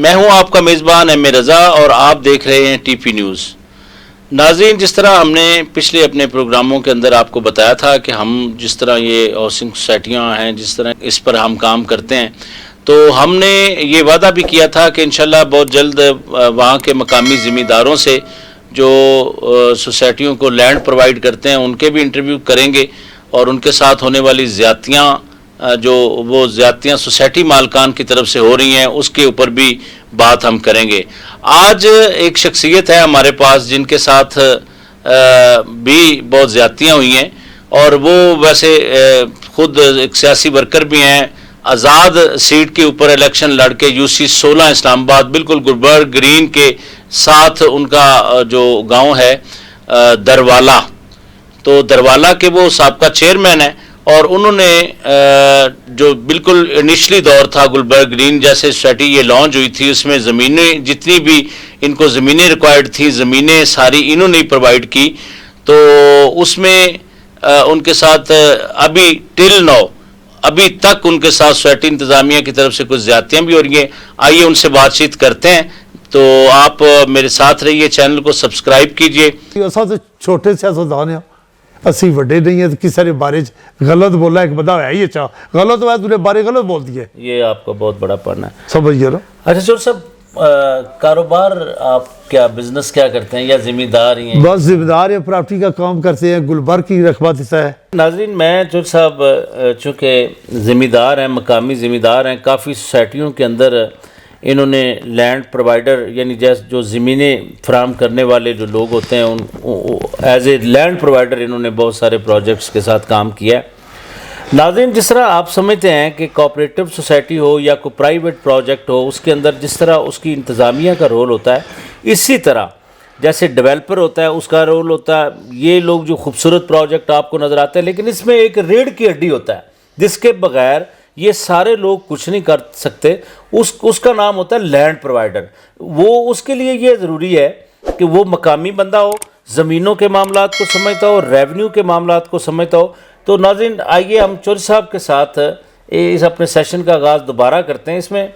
میں ہوں آپ کا میزبان ایم اے رضا اور آپ دیکھ رہے ہیں ٹی پی نیوز۔ ناظرین، جس طرح ہم نے پچھلے اپنے پروگراموں کے اندر آپ کو بتایا تھا کہ ہم جس طرح یہ ہاؤسنگ سوسائٹیاں ہیں، جس طرح اس پر ہم کام کرتے ہیں، تو ہم نے یہ وعدہ بھی کیا تھا کہ انشاءاللہ بہت جلد وہاں کے مقامی ذمہ داروں سے جو سوسائٹیوں کو لینڈ پرووائڈ کرتے ہیں ان کے بھی انٹرویو کریں گے، اور ان کے ساتھ ہونے والی زیادتیاں جو وہ زیادتیاں سوسائٹی مالکان کی طرف سے ہو رہی ہیں اس کے اوپر بھی بات ہم کریں گے۔ آج ایک شخصیت ہے ہمارے پاس جن کے ساتھ بھی بہت زیادتیاں ہوئی ہیں، اور وہ ویسے خود ایک سیاسی ورکر بھی ہیں۔ آزاد سیٹ کے اوپر الیکشن لڑ کے UC 16 اسلام آباد، بالکل گلبرگ گرین کے ساتھ ان کا جو گاؤں ہے دروالا، تو دروالا کے وہ سابقہ چیئرمین ہیں، اور انہوں نے جو بالکل انیشلی دور تھا گلبرگ گرین جیسے سوسائٹی یہ لانچ ہوئی تھی، اس میں زمینیں جتنی بھی ان کو زمینیں ریکوائرڈ تھیں زمینیں ساری انہوں نے پرووائڈ کی، تو اس میں ان کے ساتھ ابھی تک ان کے ساتھ سوسائٹی انتظامیہ کی طرف سے کچھ زیادتیاں بھی ہو رہی ہیں۔ آئیے ان سے بات چیت کرتے ہیں، تو آپ میرے ساتھ رہیے، چینل کو سبسکرائب کیجئے۔ چھوٹے سیاستدان ہیں، اسی وڈے نہیں ہیں، کسی نے بارے غلط بولا، ایک بندہ ہے یہ چاہ غلط ہوا تو نے بارے غلط بول دیے، یہ آپ کا بہت بڑا پڑھنا ہے، سمجھئے نا۔ اچھا چور صاحب، کاروبار آپ کیا بزنس کیا کرتے ہیں یا ذمہ دار ہی ہیں؟ بس ذمہ دار ہیں، پراپرٹی کا کام کرتے ہیں، گلبرگ کی رقبہ دیتا ہے۔ ناظرین، میں چور صاحب چونکہ ذمہ دار ہیں، مقامی ذمہ دار ہیں، کافی سوسائٹیوں کے اندر انہوں نے لینڈ پرووائڈر یعنی جو زمینیں فراہم کرنے والے جو لوگ ہوتے ہیں ایز اے لینڈ پرووائڈر انہوں نے بہت سارے پروجیکٹس کے ساتھ کام کیا ہے۔ ناظرین، جس طرح آپ سمجھتے ہیں کہ کوآپریٹو سوسائٹی ہو یا کوئی پرائیویٹ پروجیکٹ ہو، اس کے اندر جس طرح اس کی انتظامیہ کا رول ہوتا ہے، اسی طرح جیسے ڈیولپر ہوتا ہے اس کا رول ہوتا ہے۔ یہ لوگ جو خوبصورت پروجیکٹ آپ کو نظر آتے ہیں، لیکن اس میں ایک ریڑھ کی ہڈی ہوتا ہے جس کے بغیر یہ سارے لوگ کچھ نہیں کر سکتے، اس کا نام ہوتا ہے لینڈ پرووائڈر۔ وہ اس کے لیے یہ ضروری ہے کہ وہ مقامی بندہ ہو، زمینوں کے معاملات کو سمجھتا ہو، ریونیو کے معاملات کو سمجھتا ہو۔ تو ناظرین، آئیے ہم چور صاحب کے ساتھ اس اپنے سیشن کا آغاز دوبارہ کرتے ہیں۔ اس میں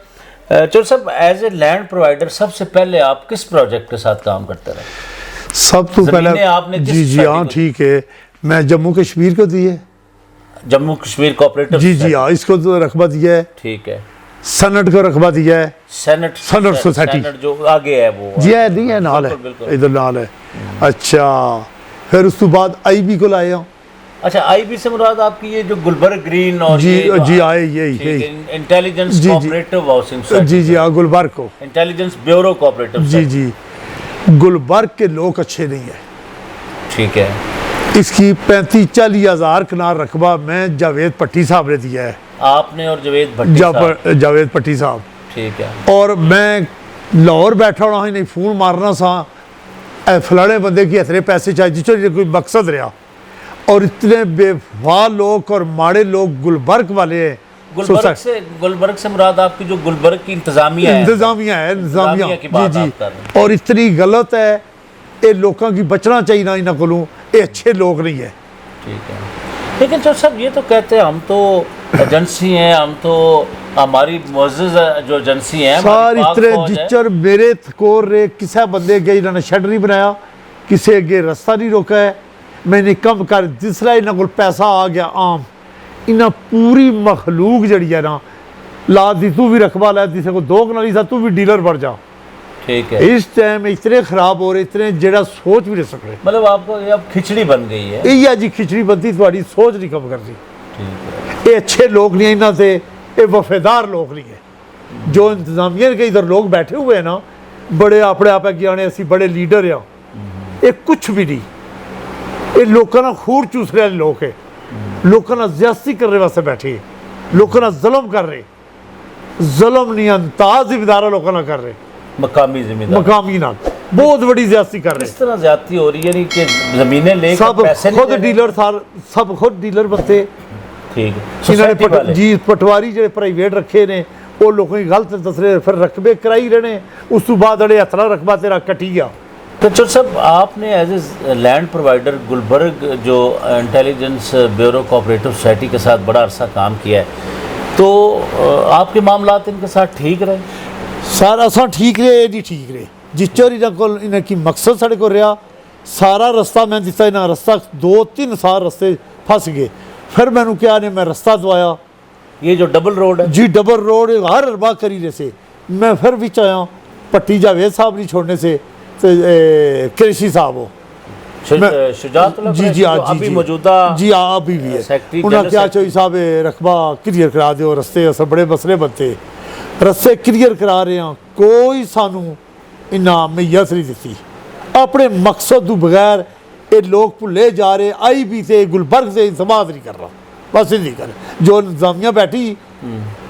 چور صاحب، ایز اے لینڈ پرووائڈر سب سے پہلے آپ کس پروجیکٹ کے ساتھ کام کرتے رہے؟ سب تو پہلے جی ہاں ٹھیک ہے، میں جموں کشمیر کو دیے، جموں کشمیر کوآپریٹو جی ہاں، اس کو تو رقبہ دیا ہے، ٹھیک ہے۔ سینٹ کو رقبہ دیا ہے، سینٹ سوسائٹی جو آگے ہے وہ جی ہے، نہیں ہے، نال ہے، ادھر نال ہے۔ اچھا، پھر اس تو بعد IB کو لائے ہوں۔ اچھا، IB سے مراد آپ کی یہ جو گلبرگ گرین اور جی آئے یہی انٹیلیجنس کوآپریٹو ہاؤسنگ سوسائٹی، جی ہاں، گلبرگ کو انٹیلیجنس بیورو کوآپریٹو جی گلبرگ کے لوگ اچھے نہیں ہیں، ٹھیک ہے۔ اس کی 35-40 ہزار کنال رقبہ میں جاوید پٹی صاحب نے دیا ہے، آپ نے اور جاوید پٹی صاحب، ٹھیک ہے۔ اور میں لاہور بیٹھا ہونا ہی نہیں، فون مارنا سا فلانے بندے کی اتنے پیسے چاہیے، جو کوئی مقصد رہا، اور اتنے بے وفا لوگ اور ماڑے لوگ گلبرگ والے ہیں۔ گلبرگ سے مراد آپ کی جو گلبرگ کی انتظامیہ ہے جی، اور اتنی غلط ہے، یہ لوگوں کی بچنا چاہیے نہ انہوں کو، یہ اچھے لوگ نہیں ہے، ٹھیک ہے۔ لیکن چور صاحب، یہ تو کہتے ہیں ہم تو ایجنسی ہیں، ہم تو ہماری معزز جو ایجنسی ہیں ساری اتنے جچر میرے تھکور رہے، کسے بندے گئے انہوں نے شیڈ نہیں بنایا، کسے گئے رستہ نہیں روکا ہے، میں نے کم کر جسرا انہوں کو پیسہ آ گیا عام، انہوں پوری مخلوق جڑی ہے نا لا دی، تو بھی رقبہ لے جسے کو 2 کنالی سا تو بھی ڈیلر بڑھ جا، ٹھیک ہے۔ اس ٹائم اتنے خراب ہو رہے، اتنے جڑا سوچ بھی نہیں سک رہے، مطلب آپ کو اب کھچڑی بن گئی ہے، یہ جی کھچڑی بنتی تھوڑی سوچ نہیں کم کرتی، یہ اچھے لوگ نہیں، انہوں سے یہ وفادار لوگ نہیں ہیں، جو انتظامیہ کے ادھر لوگ بیٹھے ہوئے ہیں نا، بڑے اپنے آپ کی آنے اسی بڑے لیڈر ہیں، یہ کچھ بھی نہیں، یہ لوگوں نے خور چوس رہے لوگ ہیں، لوگوں نے زیادتی کرنے واسطے بیٹھے، لوگوں نے ظلم کر رہے، ظلم نہیں انتاز ذمہ دار لوگوں نے کر رہے، مقامی ذمہ دار، مقامی نہ بہت بڑی زیادتی کر رہے، اس طرح زیادتی ہو رہی ہے، یعنی کہ زمینیں لے سب خود ڈیلر تھا، سب خود ڈیلر بنتے، ٹھیک ہے، جی پٹواری جڑے پرائیویٹ رکھے نے وہ لوگوں کی غلط دس رہے، پھر رقبے کرائی رہنے، اس تو بعد اڑے اتنا رقبہ تیرا کٹی گیا۔ تو چور صاحب، آپ نے as a land provider Gulberg جو انٹیلیجنس بیورو کوآپریٹو سوسائٹی کے ساتھ بڑا عرصہ کام کیا ہے، تو آپ کے معاملات ان کے ساتھ ٹھیک رہے؟ سر اساں ٹھیک رہے یہ نہیں ٹھیک رہے جس چور انہوں کی مقصد سارے کو رہا سارا رستہ میں دتا انہیں رستہ 2-3 سال رستے پھنس گئے پھر میں نے کیا میں رستہ دوایا یہ جو ڈبل روڈ ہے جی ڈبل روڈ ہر اربا کری رہے سے میں پھر بھی آیا پٹی جاوید صاحب نہیں چھوڑنے سے قریشی صاحب ہو شجاعت اللہ جی جی ابھی موجودہ جی ہاں ابھی بھی ہے انہوں نے کیا چوئی صاحب رقبہ کلیئر کرا دیو رستے اسے بڑے مسئلے بنتے رستے کلیئر کرا رہے ہیں کوئی سانو انعام میت نہیں دیتی اپنے مقصد تو بغیر یہ لوگ بھلے جا رہے آئی بھی سے گلبرگ سے انتباہ نہیں کر رہا بس نہیں کر جو انتظامیہ بیٹھی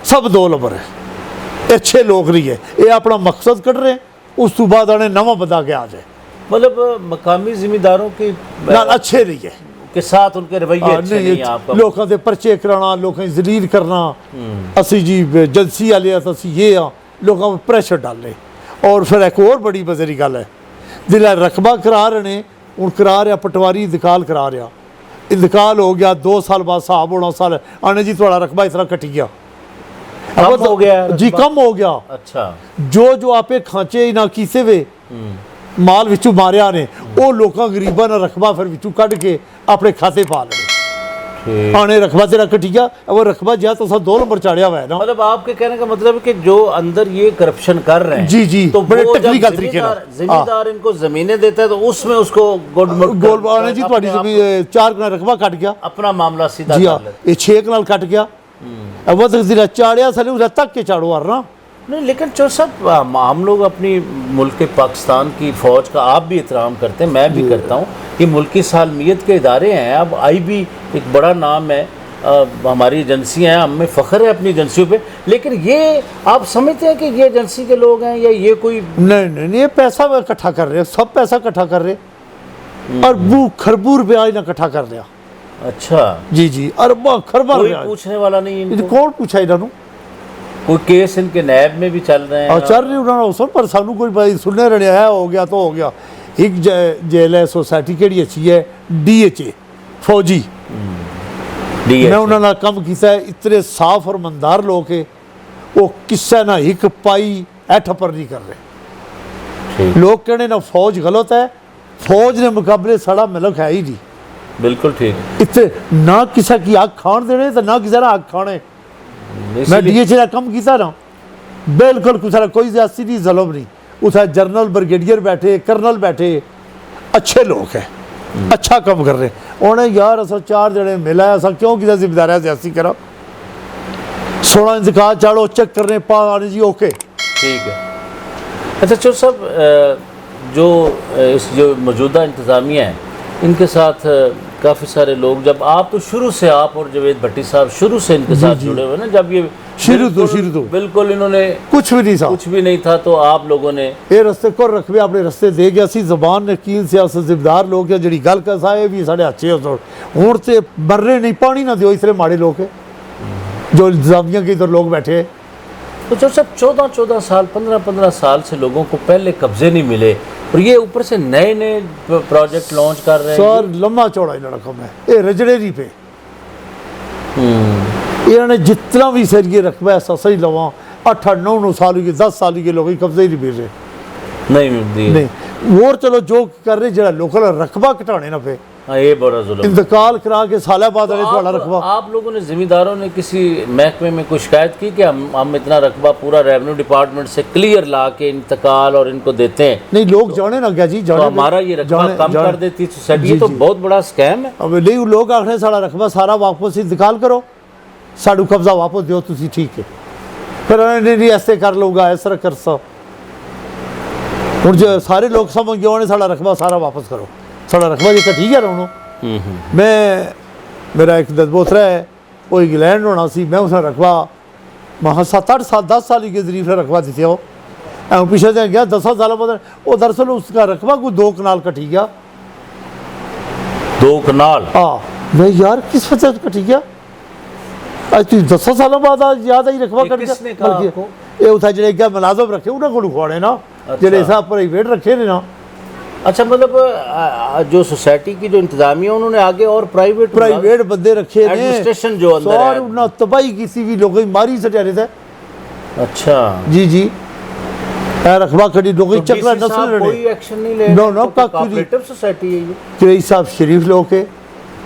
سب 2 نمبر ہے اچھے لوگ نہیں ہے یہ اپنا مقصد کر رہے ہیں اس تو بعد انہیں نواں بندہ کے آ جائے مطلب مقامی ذمہ داروں کی اچھے نہیں ہے کے ساتھ ان کے رویے اچھے نہیں ہیں آپ کا لوگوں سے پرچے کرانا لوگوں ذلیل کرنا اسی جی جنسی والے اسی یہ ہاں لوگوں پر پریشر ڈالنے اور پھر ایک اور بڑی بزری گل ہے دل رقبہ کرا رہے ہیں ہوں کرا رہا پٹواری انتقال کرا رہا انتقال ہو گیا 2 سال بعد صاحب ہونا سال آنے جی تھوڑا رقبہ اس طرح کٹی گیا کم ہو گیا جی کم ہو گیا اچھا جو آپ کھانچے نہ کیسے وے مال وچوں ماریا نے وہ لوکاں غریباں نے رقبہ پھر وچوں کٹ کے اپنے کھاتے پا لے آنے رقبہ تیرا کٹی گیا وہ رقبہ جہاں تو سب 2 نمبر چاڑیا ہوا ہے نا مطلب آپ کے کہنے کا مطلب ہے کہ جو اندر یہ کرپشن کر رہے ہیں جی جی تو بڑے وہ ٹیکنیکل طریقے ذمہ دار ان کو زمینیں دیتا ہے تو اس میں اس کو گول آنے جی تھوڑی زمین 4 کنال رقبہ کٹ گیا اپنا معاملہ سیدھا جی ہاں یہ 6 کنال کٹ گیا وہ تو ضلع چاڑیا سالے اسے تک کے چاڑو آ رہا نہیں لیکن جو سب ہم لوگ اپنی ملک پاکستان کی فوج کا آپ بھی احترام کرتے ہیں میں بھی کرتا ہوں یہ ملکی سالمیت کے ادارے ہیں اب آئی بھی ایک بڑا نام ہے ہماری ایجنسیاں ہیں ہمیں فخر ہے اپنی ایجنسیوں پہ لیکن یہ آپ سمجھتے ہیں کہ یہ ایجنسی کے لوگ ہیں یا یہ کوئی نہیں یہ پیسہ اکٹھا کر رہے سب پیسہ اکٹھا کر رہے اربوں خربوں روپیہ انہیں اکٹھا کر لیا اچھا جی جی ارباں خرباں کوئی پوچھنے والا نہیں کون پوچھا انہوں کوئی کیس ان کے نیب میں بھی چل رہے ہیں چل رہے انہوں نے پر سانو کوئی بھائی سننے رہے ہے ہو گیا تو ہو گیا ایک جیل ہے سوسائٹی کیڑی اچھی ہے DHA فوجی میں انہوں نے کم کیتا ہے اتنے صاف اور مندار لوگ ہیں وہ کسے نہ ایک پائی ایٹھ پر نہیں کر رہے لوگ کہنے نہ فوج غلط ہے فوج نے مقابلے سڑا ملک ہے ہی نہیں بالکل ٹھیک اتنے نہ کسی کی آگ کھان دینے تو نہ کسی نے آگ کھانے میں DHA نے کم کیتا نا بالکل کوئی زیادتی نہیں ظلم نہیں اسے جنرل بریگیڈیئر بیٹھے کرنل بیٹھے اچھے لوگ ہیں اچھا کم کر رہے ہیں انہیں یار اصل 4 جڑے ملا ہے اصل کیوں کسی ذمہ دار ہے زیادتی کرا 16 انتقال چاڑو چیک کرنے پا آنے جی اوکے ٹھیک ہے اچھا چور صاحب جو موجودہ انتظامیہ ہیں ان کے ساتھ کافی سارے لوگ جب آپ تو شروع سے آپ اور جاوید بھٹی صاحب شروع سے ان کے ساتھ جڑے ہوئے نا جب یہ شروع تو بالکل انہوں نے کچھ بھی نہیں تھا تو آپ لوگوں نے یہ رستے کو رکھوے اپنے رستے دے گیا سی زبان نے کیل سے ذمہ دار لوگ ہیں جڑی گل کر سائے بھی ساڑھے اچھے ہوں تے مرنے نہیں پانی نہ دیو اس طرح ماڑے لوگ ہیں جو انتظامیہ کے ادھر لوگ بیٹھے ہیں تو جو سب 14 سال 15 سال سے لوگوں کو پہلے قبضے نہیں ملے اور یہ اوپر سے نئے پروجیکٹ لانچ کر رہے ہیں سر لمبا چوڑا ہی رقم ہے یہ رجڑے نہیں پہ انہوں نے جتنا بھی سر یہ رقبہ ایسا صحیح لواں 8-9 سال کے 10 سال کے لوگ قبضے ہی نہیں مل رہے نہیں اور چلو جو کر رہے جڑا لوکل رقبہ کٹانے نہ پہ یہ بڑا ظلم انتقال کرا کے سالہ بعد والا رقبہ آپ لوگوں نے ذمہ داروں نے کسی محکمے میں کوئی شکایت کی کہ ہم اتنا رقبہ پورا ریونیو ڈپارٹمنٹ سے کلیئر لا کے انتقال اور ان کو دیتے ہیں نہیں لوگ جانے نہ گیا جی تو ہمارا یہ رقبہ کم کر دیتی سوسائٹی یہ تو بہت بڑا سکیم ہے اب نہیں لوگ آخر سارا رقبہ سارا واپس انتقال کرو ساڑھو قبضہ واپس دیو تسی ٹھیک ہے پھر نہیں ایسے کر لوں گا ایسا کر سا اور جو سارے لوگ سمجھ گئے انہیں ساڑھا رقبہ سارا واپس کرو ساڑھا رقبہ جی ٹھیک ہے رہنو میرا ایک دسبوترا ہے وہ انگلینڈ ہونا سی میں اسے رقبہ وہاں 7-8 سال 10 سال کے ذریعے رقبہ دیتے ہو پیچھے سے گیا 10 سال بعد وہ دراصل اس کا رقبہ کوئی 2 کنال کٹی گیا 2 کنال ہاں میں یار کس وجہ سے کٹی گیا آج تو 10 سالوں بعد یاد آئی رقبہ کٹ گیا یہ اتنا جڑے کیا ملازم رکھے انہیں کو لکھواڑے نا جڑے صاحب پرائیویٹ رکھے نے نا اچھا مطلب جو سوسائٹی کی جو انتظامیہ انہوں نے آگے اور پرائیویٹ بندے رکھے نے ایڈمنسٹریشن جو اندر ہے انہوں نے تباہی کسی بھی لوگوں کی ماری سٹے رہے تھے اچھا جی خیر اخبار کھڑی نوکری چکرا ڈی سی صاحب نسل کوئی ایکشن نہیں لے نو نو کوآپریٹو سوسائٹی ہے یہ. کریشی صاحب شریف لوگ ہے،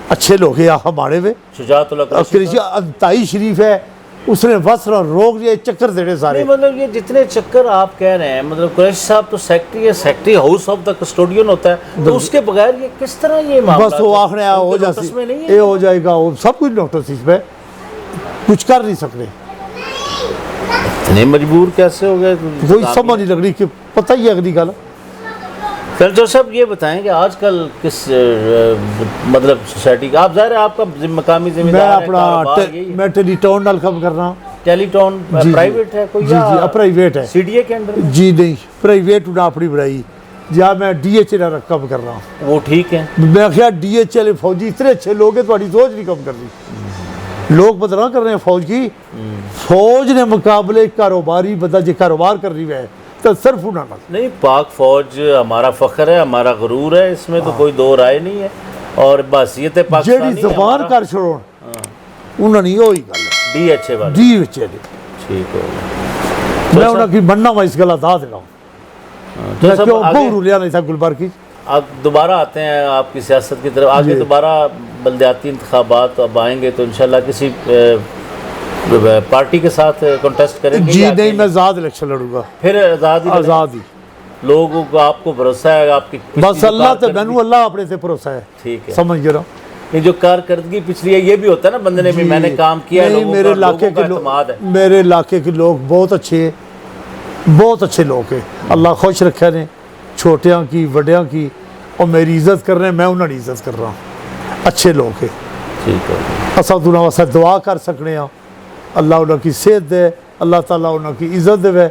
اچھے لوگ ہیں ہمارے میں. شجاعت اللہ قریشی کریشی انتہائی شریف ہے، اس نے وسر روک دیا چکر دینے سارے. نہیں مطلب یہ جتنے چکر آپ کہہ رہے ہیں، مطلب قریشی صاحب تو سیکٹری ہے، secretary house of the custodian ہوتا ہے، تو اس کے بغیر یہ کس طرح یہ معاملہ بس وہ آخر ہو جاتی یہ ہو جائے گا، وہ سب کچھ نوٹس اس پہ کچھ کر نہیں سکتے. اتنے مجبور کیسے ہو گئے؟ کوئی سمجھ نہیں لگ رہی کہ پتہ ہی ہے اگلی گل. کلچر صاحب یہ بتائیں کہ آج کل کس مطلب سوسائٹی کا آپ ظاہر ہے آپ کا مقامی ذمہ میں دار ہے، اپنا کاروبار یہی ہے. میں ٹیلی ٹاؤن نال کام کر رہا ہوں. ٹیلی ٹاؤن پرائیویٹ ہے کوئی جی جی پرائیویٹ ہے سی ڈی اے کے انڈر؟ جی نہیں پرائیویٹ انہیں اپنی بنائی جہاں میں ڈی ایچ ایل کام کر رہا ہوں. وہ ٹھیک ہے. میں خیال ڈی ایچ ایل فوجی اتنے اچھے لوگ ہیں تھوڑی سوچ نہیں کم کر دی. لوگ بدلا کر رہے ہیں فوج کی. فوج نے مقابلے کاروباری بندہ جو کاروبار کر رہی ہے تو صرف انہوں نہیں پاک فوج ہمارا فخر ہے، ہمارا غرور ہے، اس میں تو کوئی دو رائے نہیں ہے. اور بحثیت پاکستانی جیڑی زبان کر چھوڑو انہوں نے وہی گل ہے ڈی ایچ اے والے. D H L. ٹھیک ہے. میں انہوں کی مننا میں اس گلا دا دینا ہوں. میں کیوں بہت رولیا نہیں تھا گلبر کی. آپ دوبارہ آتے ہیں آپ کی سیاست کی طرف، آگے دوبارہ بلدیاتی انتخابات اب آئیں گے تو انشاءاللہ کسی پارٹی کے ساتھ کنٹیسٹ کریں گے؟ جی نہیں میں آزاد الیکشن لڑوں گا. پھر آزاد ہی. لوگوں کو آپ کو بھروسہ ہے آپ کی بس اللہ تے میں اللہ اپنے سے بھروسہ ہے. ٹھیک ہے. سمجھ گیا. یہ جو کارکردگی پچھلی ہے یہ بھی ہوتا ہے نا بندے نے بھی میں نے کام کیا ہے، میرے علاقے کے لوگ میرے علاقے کے لوگ بہت اچھے لوگ ہیں. اللہ خوش رکھے نے چھوٹیاں کی وڈیاں کی اور میری عزت کر رہے ہیں، میں انہوں نے عزت کر رہا ہوں. اچھے لوگ ہیں. ٹھیک ہے. اصل دنیا واسطے دعا کر سکنے ہیں اللہ انہوں کی صحت دے، اللہ تعالیٰ انہوں کی عزت دے.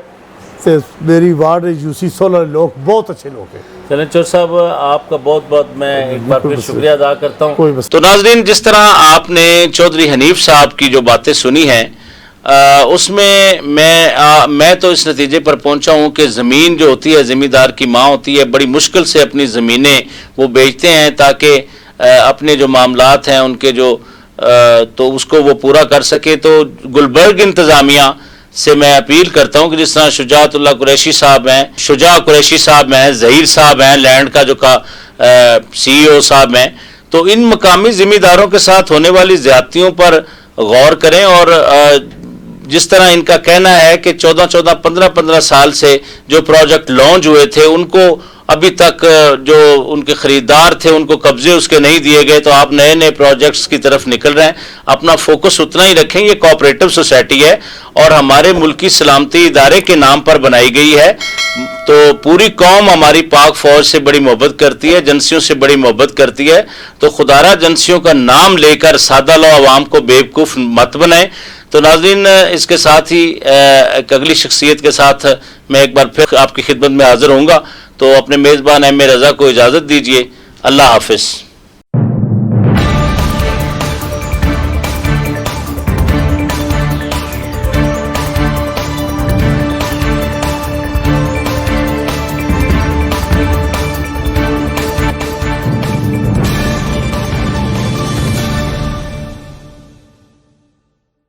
تے میری وارڈ یو سی 16 لوگ بہت اچھے لوگ ہیں. چلیں چور صاحب آپ کا بہت بہت میں ایک بار پھر شکریہ ادا کرتا ہوں. کوئی بس. تو ناظرین جس طرح آپ نے چودھری حنیف صاحب کی جو باتیں سنی ہیں اس میں میں تو اس نتیجے پر پہنچا ہوں کہ زمین جو ہوتی ہے زمیندار کی ماں ہوتی ہے. بڑی مشکل سے اپنی زمینیں وہ بیچتے ہیں تاکہ اپنے جو معاملات ہیں ان کے جو تو اس کو وہ پورا کر سکے. تو گلبرگ انتظامیہ سے میں اپیل کرتا ہوں کہ جس طرح شجاعت اللہ قریشی صاحب ہیں، شجاع قریشی صاحب ہیں، ظہیر صاحب ہیں، لینڈ کا جو سی ای او صاحب ہیں، تو ان مقامی ذمہ داروں کے ساتھ ہونے والی زیادتیوں پر غور کریں. اور جس طرح ان کا کہنا ہے کہ 15 سال سے جو پروجیکٹ لانچ ہوئے تھے ان کو ابھی تک جو ان کے خریدار تھے ان کو قبضے اس کے نہیں دیے گئے، تو آپ نئے نئے پروجیکٹس کی طرف نکل رہے ہیں. اپنا فوکس اتنا ہی رکھیں. یہ کوآپریٹو سوسائٹی ہے اور ہمارے ملکی سلامتی ادارے کے نام پر بنائی گئی ہے. تو پوری قوم ہماری پاک فوج سے بڑی محبت کرتی ہے، ایجنسیوں سے بڑی محبت کرتی ہے. تو خدا را ایجنسیوں کا نام لے کر سادہ لو عوام کو بیوقوف مت بنائیں. تو ناظرین اس کے ساتھ ہی ایک اگلی شخصیت کے ساتھ میں ایک بار پھر آپ کی خدمت میں حاضر ہوں گا. تو اپنے میزبان ایم اے رضا کو اجازت دیجیے. اللہ حافظ.